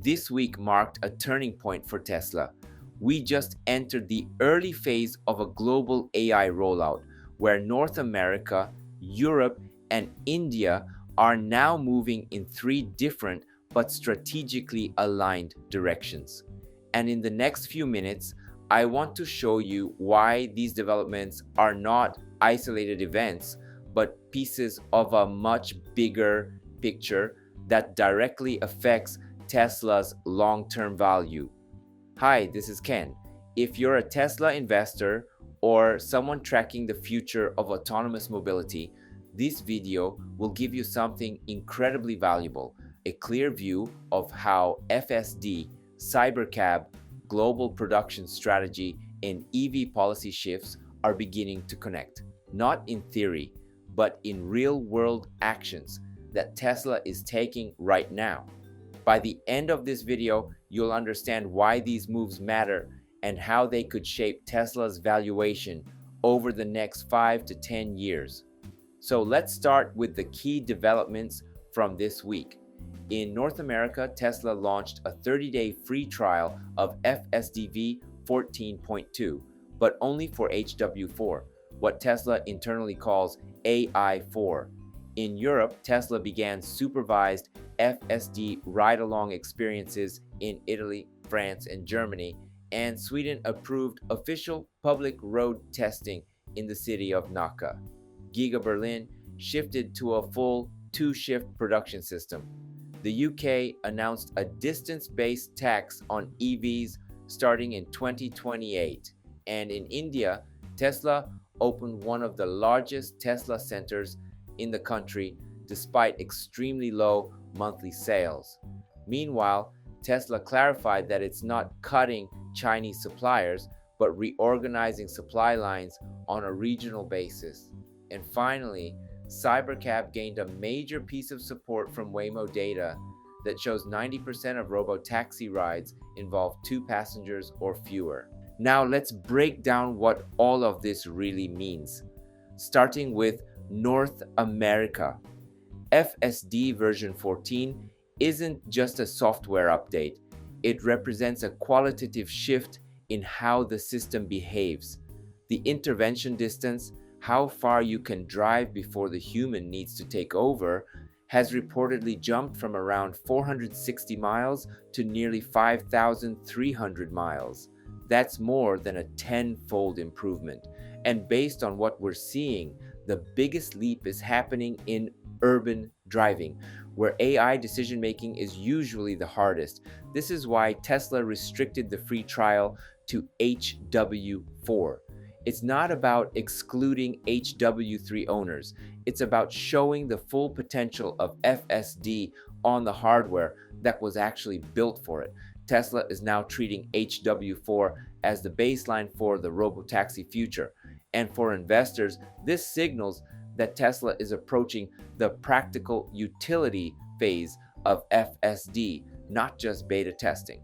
This week marked a turning point for Tesla. We just entered the early phase of a global AI rollout, where North America, Europe, and India are now moving in three different but strategically aligned directions. And in the next few minutes, I want to show you why these developments are not isolated events, but pieces of a much bigger picture that directly affects Tesla's long-term value. Hi, this is Ken. If you're a Tesla investor or someone tracking the future of autonomous mobility, this video will give you something incredibly valuable, a clear view of how FSD, Cybercab, global production strategy, and EV policy shifts are beginning to connect, not in theory, but in real-world actions that Tesla is taking right now. By the end of this video, you'll understand why these moves matter and how they could shape Tesla's valuation over the next 5 to 10 years. So let's start with the key developments from this week. In North America, Tesla launched a 30-day free trial of FSD 14.2, but only for HW4, what Tesla internally calls AI4. In Europe, Tesla began supervised FSD ride-along experiences in Italy, France, and Germany, and Sweden approved official public road testing in the city of Nacka. Giga Berlin shifted to a full two-shift production system. The UK announced a distance-based tax on EVs starting in 2028. And in India, Tesla opened one of the largest Tesla centers in the country despite extremely low monthly sales. Meanwhile, Tesla clarified that it's not cutting Chinese suppliers, but reorganizing supply lines on a regional basis. And finally, Cybercab gained a major piece of support from Waymo data that shows 90% of Robotaxi rides involve 2 passengers or fewer. Now let's break down what all of this really means. Starting with North America. FSD version 14 isn't just a software update. It represents a qualitative shift in how the system behaves. The intervention distance, how far you can drive before the human needs to take over, has reportedly jumped from around 460 miles to nearly 5,300 miles. That's more than a 10-fold improvement. And based on what we're seeing, the biggest leap is happening in urban driving, where AI decision-making is usually the hardest. This is why Tesla restricted the free trial to HW4. It's not about excluding HW3 owners. It's about showing the full potential of FSD on the hardware that was actually built for it. Tesla is now treating HW4 as the baseline for the Robotaxi future. And for investors, this signals that Tesla is approaching the practical utility phase of FSD, not just beta testing.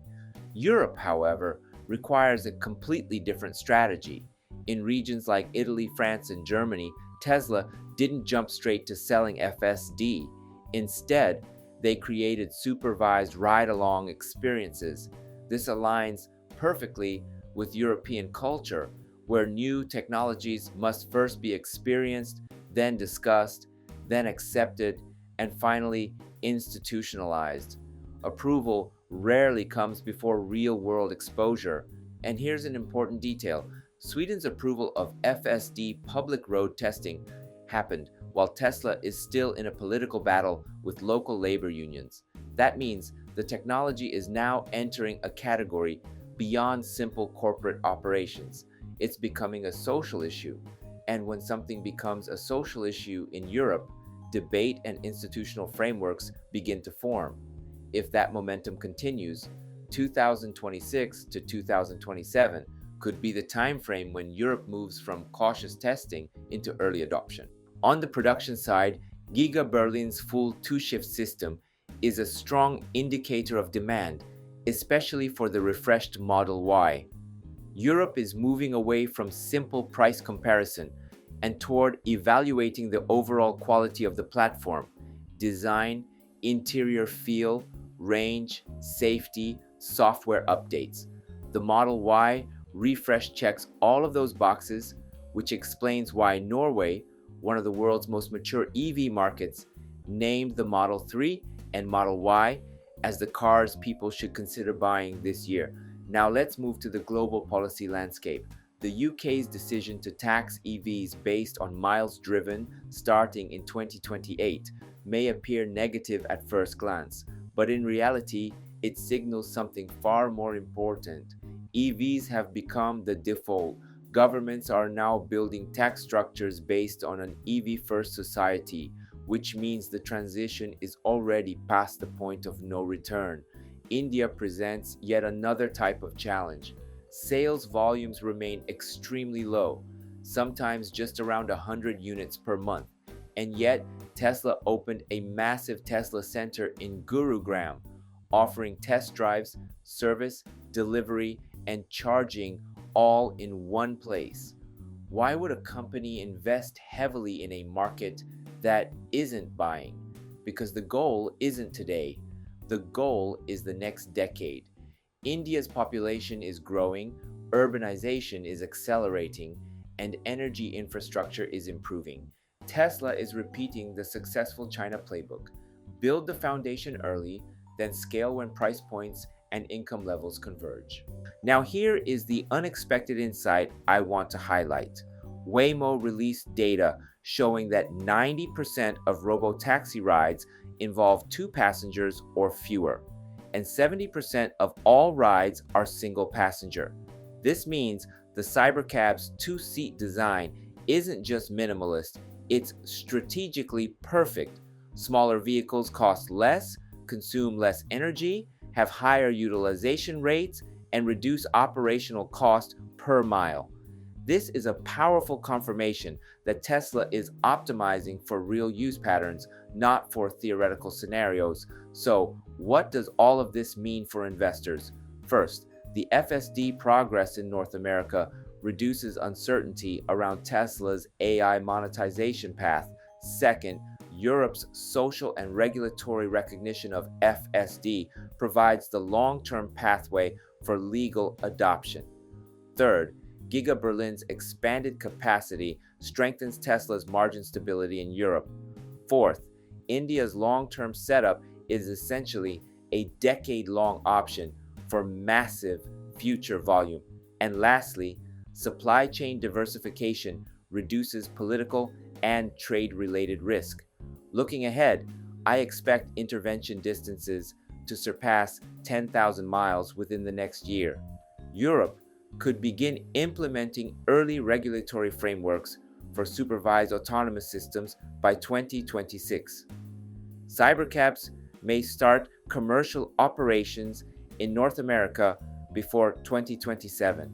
Europe, however, requires a completely different strategy. In regions like Italy, France, and Germany, Tesla didn't jump straight to selling FSD. Instead, they created supervised ride-along experiences. This aligns perfectly with European culture, where new technologies must first be experienced, then discussed, then accepted, and finally institutionalized. Approval rarely comes before real-world exposure. And here's an important detail. Sweden's approval of FSD public road testing happened while Tesla is still in a political battle with local labor unions. That means the technology is now entering a category beyond simple corporate operations. It's becoming a social issue. And when something becomes a social issue in Europe, debate and institutional frameworks begin to form. If that momentum continues, 2026 to 2027 could be the time frame when Europe moves from cautious testing into early adoption. On the production side, Giga Berlin's full two-shift system is a strong indicator of demand, especially for the refreshed Model Y. Europe is moving away from simple price comparison and toward evaluating the overall quality of the platform, design, interior feel, range, safety, software updates. The Model Y refresh checks all of those boxes, which explains why Norway, one of the world's most mature EV markets, named the Model 3 and Model Y as the cars people should consider buying this year. Now let's move to the global policy landscape. The UK's decision to tax EVs based on miles driven starting in 2028 may appear negative at first glance, but in reality, it signals something far more important. EVs have become the default. Governments are now building tax structures based on an EV-first society, which means the transition is already past the point of no return. India presents yet another type of challenge. Sales volumes remain extremely low, sometimes just around 100 units per month, and yet Tesla opened a massive Tesla center in Gurugram, offering test drives, service, delivery, and charging all in one place. Why would a company invest heavily in a market that isn't buying? Because the goal isn't today. The goal is the next decade. India's population is growing, urbanization is accelerating, and energy infrastructure is improving. Tesla is repeating the successful China playbook. Build the foundation early, then scale when price points and income levels converge. Now here is the unexpected insight I want to highlight. Waymo released data showing that 90% of Robotaxi rides involve 2 passengers or fewer, and 70% of all rides are single passenger. This means the Cybercab's 2-seat design isn't just minimalist, it's strategically perfect. Smaller vehicles cost less, consume less energy, have higher utilization rates, and reduce operational cost per mile. This is a powerful confirmation that Tesla is optimizing for real use patterns, not for theoretical scenarios. So, what does all of this mean for investors? First, the FSD progress in North America reduces uncertainty around Tesla's AI monetization path. Second, Europe's social and regulatory recognition of FSD provides the long-term pathway for legal adoption. Third, Giga Berlin's expanded capacity strengthens Tesla's margin stability in Europe. Fourth, India's long-term setup is essentially a decade-long option for massive future volume. And lastly, supply chain diversification reduces political and trade-related risk. Looking ahead, I expect intervention distances to surpass 10,000 miles within the next year. Europe could begin implementing early regulatory frameworks for supervised autonomous systems by 2026. Cybercabs may start commercial operations in North America before 2027.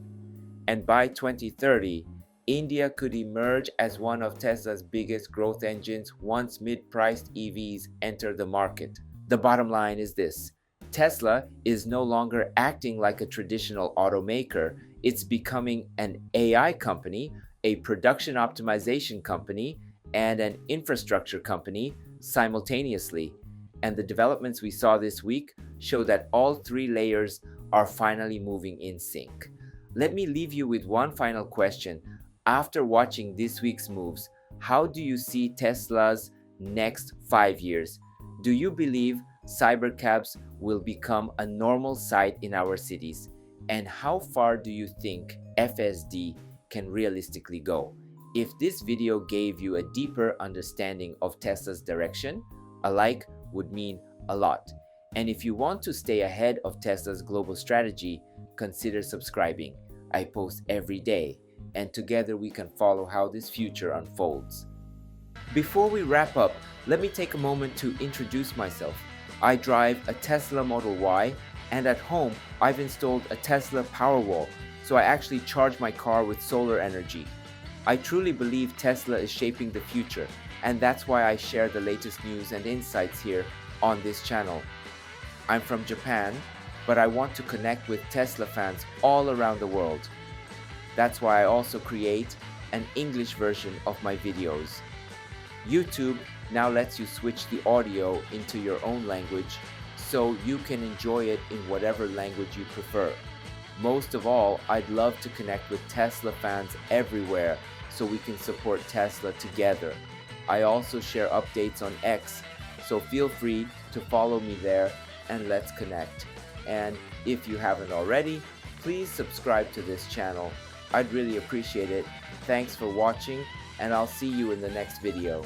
And by 2030, India could emerge as one of Tesla's biggest growth engines once mid-priced EVs enter the market. The bottom line is this: Tesla is no longer acting like a traditional automaker. It's becoming an AI company, a production optimization company, and an infrastructure company simultaneously. And the developments we saw this week show that all 3 layers are finally moving in sync. Let me leave you with one final question. After watching this week's moves, how do you see Tesla's next 5 years? Do you believe cybercabs will become a normal sight in our cities? And how far do you think FSD can realistically go? If this video gave you a deeper understanding of Tesla's direction, a like would mean a lot. And if you want to stay ahead of Tesla's global strategy, consider subscribing. I post every day, and together we can follow how this future unfolds. Before we wrap up, let me take a moment to introduce myself. I drive a Tesla Model Y, and at home I've installed a Tesla Powerwall, so I actually charge my car with solar energy. I truly believe Tesla is shaping the future, and that's why I share the latest news and insights here on this channel. I'm from Japan, but I want to connect with Tesla fans all around the world. That's why I also create an English version of my videos. YouTube now lets you switch the audio into your own language, so you can enjoy it in whatever language you prefer. Most of all, I'd love to connect with Tesla fans everywhere so we can support Tesla together. I also share updates on X, so feel free to follow me there and let's connect. And if you haven't already, please subscribe to this channel. I'd really appreciate it. Thanks for watching, and I'll see you in the next video.